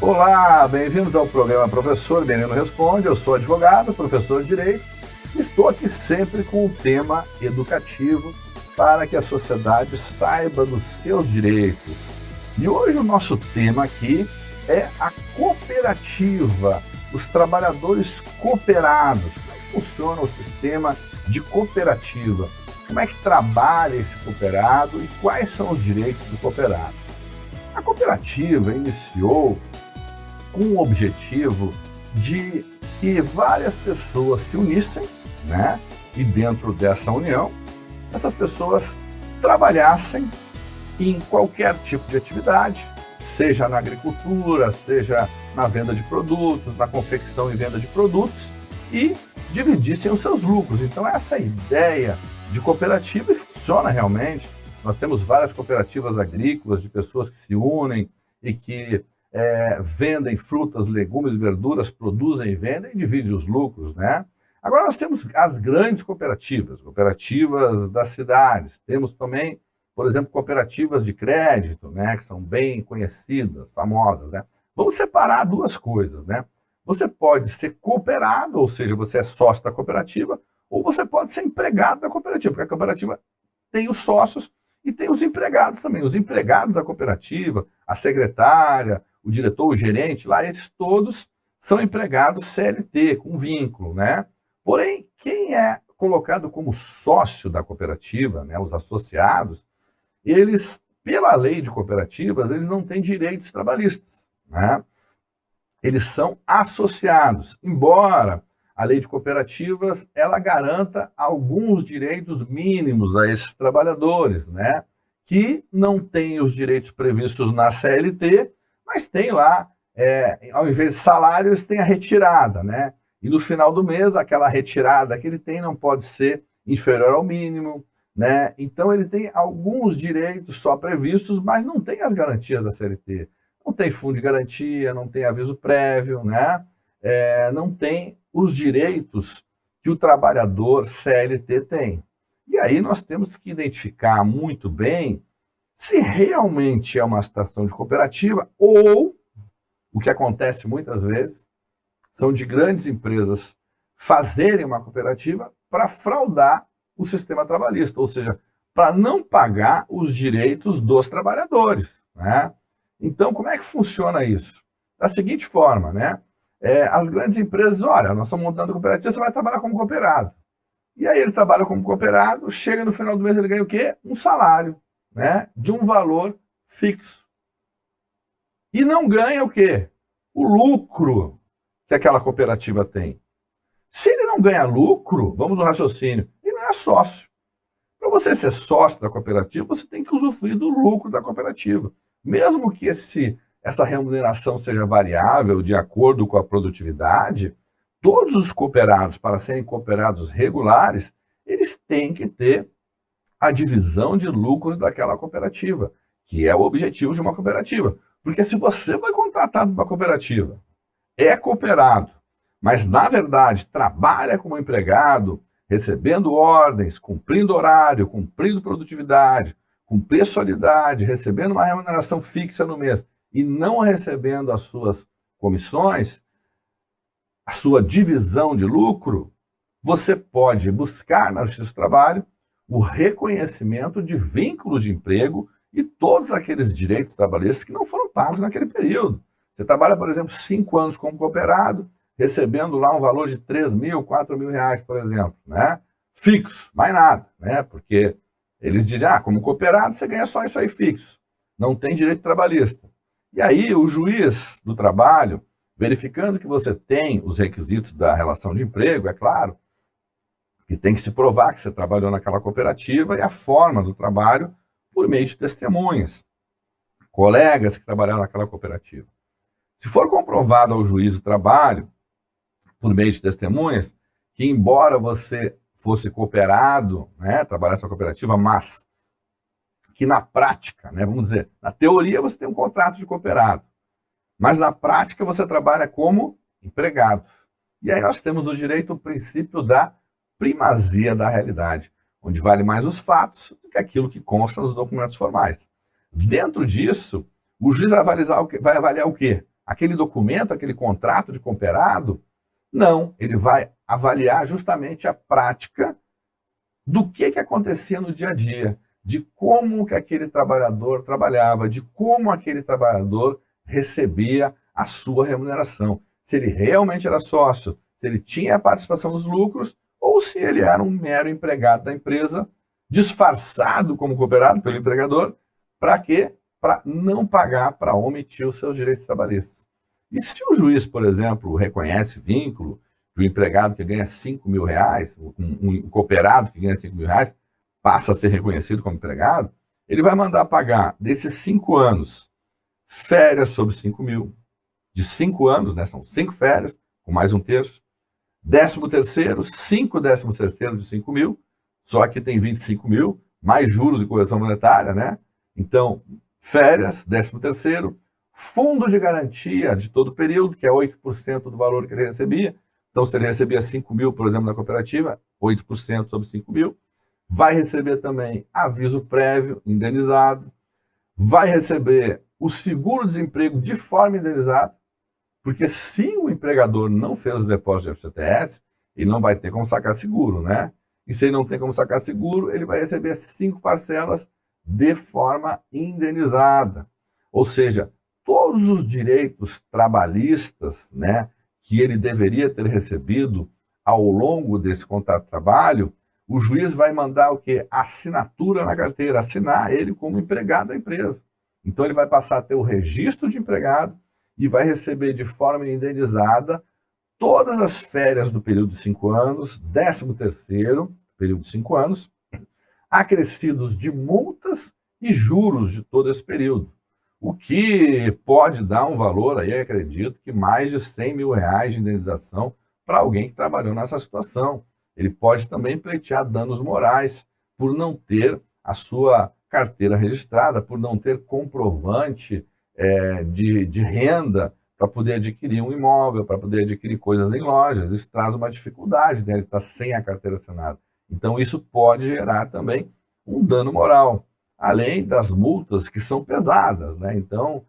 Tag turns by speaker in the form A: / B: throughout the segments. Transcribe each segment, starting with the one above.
A: Olá, bem-vindos ao programa Professor Menino Responde. Eu sou advogado, professor de Direito, e estou aqui sempre com um tema educativo para que a sociedade saiba dos seus direitos. E hoje o nosso tema aqui é a cooperativa, os trabalhadores cooperados. Como é que funciona o sistema de cooperativa? Como é que trabalha esse cooperado e quais são os direitos do cooperado? A cooperativa iniciou com o objetivo de que várias pessoas se unissem, né? E dentro dessa união, essas pessoas trabalhassem em qualquer tipo de atividade, seja na agricultura, seja na venda de produtos, na confecção e venda de produtos, e dividissem os seus lucros. Então essa ideia de cooperativa funciona realmente. Nós temos várias cooperativas agrícolas de pessoas que se unem e que vendem frutas, legumes, verduras, produzem e vendem e dividem os lucros, né? Agora nós temos as grandes cooperativas das cidades. Temos também, por exemplo, cooperativas de crédito, né, que são bem conhecidas, famosas, né? Vamos separar duas coisas, né? Você pode ser cooperado, ou seja, você é sócio da cooperativa, ou você pode ser empregado da cooperativa, porque a cooperativa tem os sócios e tem os empregados também. Os empregados da cooperativa, a secretária, o diretor, o gerente, lá, esses todos são empregados CLT, com vínculo, né? Porém, quem é colocado como sócio da cooperativa, né, os associados, eles, pela lei de cooperativas, eles não têm direitos trabalhistas, né? Eles são associados, embora a lei de cooperativas ela garanta alguns direitos mínimos a esses trabalhadores, né? Que não têm os direitos previstos na CLT, mas tem lá, ao invés de salário, eles têm a retirada, né? E no final do mês, aquela retirada que ele tem não pode ser inferior ao mínimo, né? Então ele tem alguns direitos só previstos, mas não tem as garantias da CLT. Não tem fundo de garantia, não tem aviso prévio, né? Não tem os direitos que o trabalhador CLT tem. E aí nós temos que identificar muito bem se realmente é uma situação de cooperativa ou, o que acontece muitas vezes, são de grandes empresas fazerem uma cooperativa para fraudar o sistema trabalhista, ou seja, para não pagar os direitos dos trabalhadores, né? Então, como é que funciona isso? Da seguinte forma, né? As grandes empresas, olha, nós estamos montando cooperativa, você vai trabalhar como cooperado. E aí ele trabalha como cooperado, chega no final do mês, ele ganha o quê? Um salário, né? De um valor fixo. E não ganha o quê? O lucro que aquela cooperativa tem. Se ele não ganha lucro, vamos no raciocínio, ele não é sócio. Para você ser sócio da cooperativa, você tem que usufruir do lucro da cooperativa. Mesmo que essa remuneração seja variável de acordo com a produtividade, todos os cooperados, para serem cooperados regulares, eles têm que ter a divisão de lucros daquela cooperativa, que é o objetivo de uma cooperativa. Porque se você foi contratado para uma cooperativa, é cooperado, mas na verdade trabalha como empregado, recebendo ordens, cumprindo horário, cumprindo produtividade, com pessoalidade, recebendo uma remuneração fixa no mês e não recebendo as suas comissões, a sua divisão de lucro, você pode buscar na Justiça do Trabalho o reconhecimento de vínculo de emprego e todos aqueles direitos trabalhistas que não foram pagos naquele período. Você trabalha, por exemplo, 5 anos como cooperado, recebendo lá um valor de 3 mil, 4 mil reais, por exemplo, né? Fixo, mais nada, né? Porque eles dizem, como cooperado você ganha só isso aí fixo, não tem direito trabalhista. E aí o juiz do trabalho, verificando que você tem os requisitos da relação de emprego, é claro, que tem que se provar que você trabalhou naquela cooperativa e a forma do trabalho por meio de testemunhas, colegas que trabalharam naquela cooperativa. Se for comprovado ao juiz do trabalho, por meio de testemunhas, que embora você fosse cooperado, né, trabalhasse na cooperativa, mas que na prática, né, vamos dizer, na teoria você tem um contrato de cooperado, mas na prática você trabalha como empregado. E aí nós temos o direito, o princípio da primazia da realidade, onde vale mais os fatos do que aquilo que consta nos documentos formais. Dentro disso, o juiz vai avaliar o quê? aquele documento, aquele contrato de cooperado? Não, ele vai avaliar justamente a prática do que acontecia no dia a dia, de como que aquele trabalhador trabalhava, de como aquele trabalhador recebia a sua remuneração. Se ele realmente era sócio, se ele tinha a participação nos lucros, ou se ele era um mero empregado da empresa, disfarçado como cooperado pelo empregador, para quê? Para não pagar, para omitir os seus direitos trabalhistas. E se o juiz, por exemplo, reconhece vínculo de um empregado que ganha R$5.000, um cooperado que ganha R$5.000, passa a ser reconhecido como empregado, ele vai mandar pagar desses 5 anos férias sobre 5 mil, de 5 anos, né, são 5 férias, com mais 1/3, 13º, 5 13º de 5 mil, só que tem 25 mil, mais juros e correção monetária, né? Então, férias, 13º, fundo de garantia de todo o período, que é 8% do valor que ele recebia. Então, se ele recebia 5 mil, por exemplo, na cooperativa, 8% sobre 5 mil. Vai receber também aviso prévio, indenizado. Vai receber o seguro-desemprego de forma indenizada, porque se o empregador não fez o depósito de FGTS, ele não vai ter como sacar seguro, né? E se ele não tem como sacar seguro, ele vai receber 5 parcelas de forma indenizada. Ou seja, todos os direitos trabalhistas, né, que ele deveria ter recebido ao longo desse contrato de trabalho, o juiz vai mandar o quê? Assinatura na carteira, assinar ele como empregado da empresa. Então ele vai passar a ter o registro de empregado e vai receber de forma indenizada todas as férias do período de 5 anos, 13º, período de 5 anos, acrescidos de multas e juros de todo esse período. O que pode dar um valor aí, acredito, que mais de R$100.000 de indenização para alguém que trabalhou nessa situação. Ele pode também pleitear danos morais por não ter a sua carteira registrada, por não ter comprovante de renda para poder adquirir um imóvel, para poder adquirir coisas em lojas. Isso traz uma dificuldade, né? Ele está sem a carteira assinada. Então isso pode gerar também um dano moral, além das multas que são pesadas, né? Então,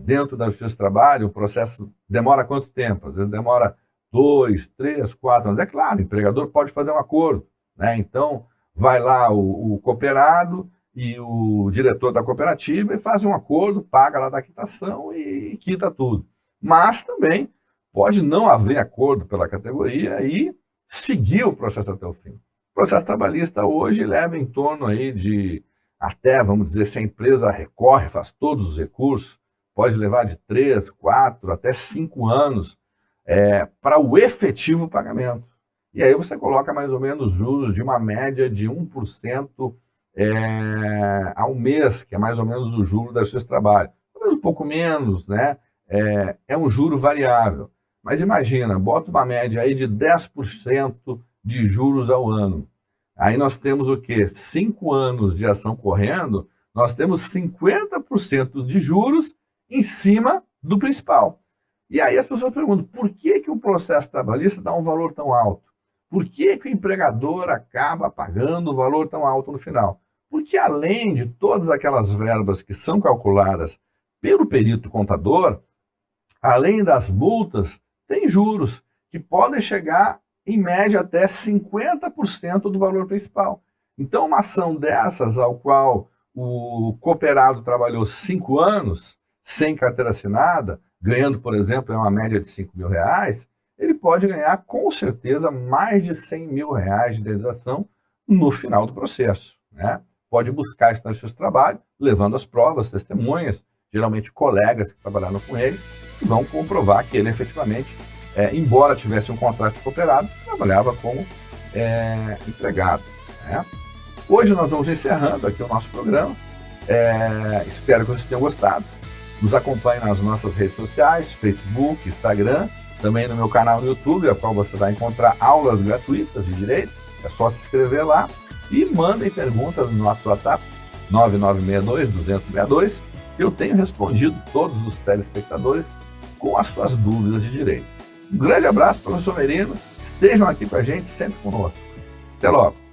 A: dentro da Justiça do Trabalho, o processo demora quanto tempo? Às vezes demora 2, 3, 4 anos. É claro, o empregador pode fazer um acordo, né? Então, vai lá o cooperado e o diretor da cooperativa e faz um acordo, paga lá da quitação e quita tudo. Mas também pode não haver acordo pela categoria e seguir o processo até o fim. O processo trabalhista hoje leva em torno aí de até, vamos dizer, se a empresa recorre, faz todos os recursos, pode levar de 3, 4, até 5 anos para o efetivo pagamento. E aí você coloca mais ou menos juros de uma média de 1% ao mês, que é mais ou menos o juro da Justiça do Trabalho. Talvez um pouco menos, né? É um juro variável. Mas imagina, bota uma média aí de 10% de juros ao ano. Aí nós temos o quê? 5 anos de ação correndo, nós temos 50% de juros em cima do principal. E aí as pessoas perguntam, por que o processo trabalhista dá um valor tão alto? Por que o empregador acaba pagando um valor tão alto no final? Porque além de todas aquelas verbas que são calculadas pelo perito contador, além das multas, tem juros que podem chegar em média até 50% do valor principal. Então, uma ação dessas, ao qual o cooperado trabalhou 5 anos, sem carteira assinada, ganhando, por exemplo, uma média de R$5.000, ele pode ganhar, com certeza, mais de R$100.000 de indenização no final do processo, né? Pode buscar isso na Justiça do Trabalho, levando as provas, testemunhas, geralmente colegas que trabalharam com eles, que vão comprovar que ele efetivamente, embora tivesse um contrato de cooperado, trabalhava como empregado, né? Hoje nós vamos encerrando aqui o nosso programa. Espero que vocês tenham gostado. Nos acompanhe nas nossas redes sociais, Facebook, Instagram, também no meu canal no YouTube, a qual você vai encontrar aulas gratuitas de direito. É só se inscrever lá e mandem perguntas no nosso WhatsApp, 9962-262. Eu tenho respondido todos os telespectadores com as suas dúvidas de direito. Um grande abraço, professor Merino. Estejam aqui com a gente, sempre conosco. Até logo.